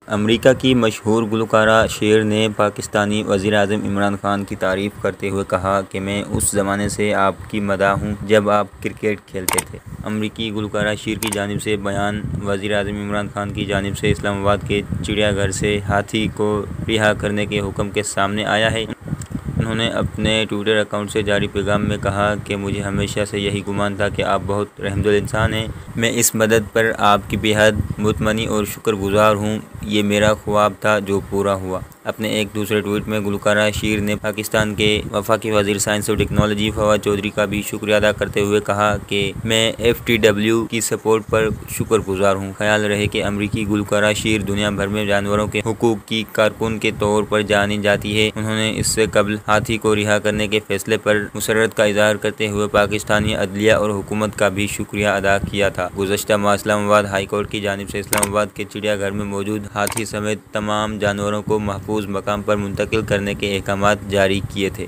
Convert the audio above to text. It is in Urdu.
امریکا کی مشہور گلوکارہ شیر نے پاکستانی وزیر اعظم عمران خان کی تعریف کرتے ہوئے کہا کہ میں اس زمانے سے آپ کی مداح ہوں جب آپ کرکٹ کھیلتے تھے۔ امریکی گلوکارہ شیر کی جانب سے بیان وزیر اعظم عمران خان کی جانب سے اسلام آباد کے چڑیا گھر سے ہاتھی کو رہا کرنے کے حکم کے سامنے آیا ہے۔ انہوں نے اپنے ٹوئٹر اکاؤنٹ سے جاری پیغام میں کہا کہ مجھے ہمیشہ سے یہی گمان تھا کہ آپ بہت رحمدل انسان ہیں۔ میں اس مدد پر آپ کی بے حد مطمئن اور شکر گزار ہوں۔ یہ میرا خواب تھا جو پورا ہوا۔ اپنے ایک دوسرے ٹویٹ میں گلوکارہ شیر نے پاکستان کے وفاقی وزیر سائنس اور ٹیکنالوجی فواد چودھری کا بھی شکریہ ادا کرتے ہوئے کہا کہ میں FTW کی سپورٹ پر شکر گزار ہوں۔ خیال رہے کہ امریکی گلوکارہ شیر دنیا بھر میں جانوروں کے حقوق کی کارکن کے طور پر جانی جاتی ہے۔ انہوں نے اس سے قبل ہاتھی کو رہا کرنے کے فیصلے پر مسرت کا اظہار کرتے ہوئے پاکستانی عدلیہ اور حکومت کا بھی شکریہ ادا کیا تھا۔ گزشتہ ماہ اسلام آباد ہائی کورٹ کی جانب سے اسلام آباد کے چڑیا گھر میں موجود ہاتھی سمیت تمام جانوروں کو محفوظ مقام پر منتقل کرنے کے احکامات جاری کیے تھے۔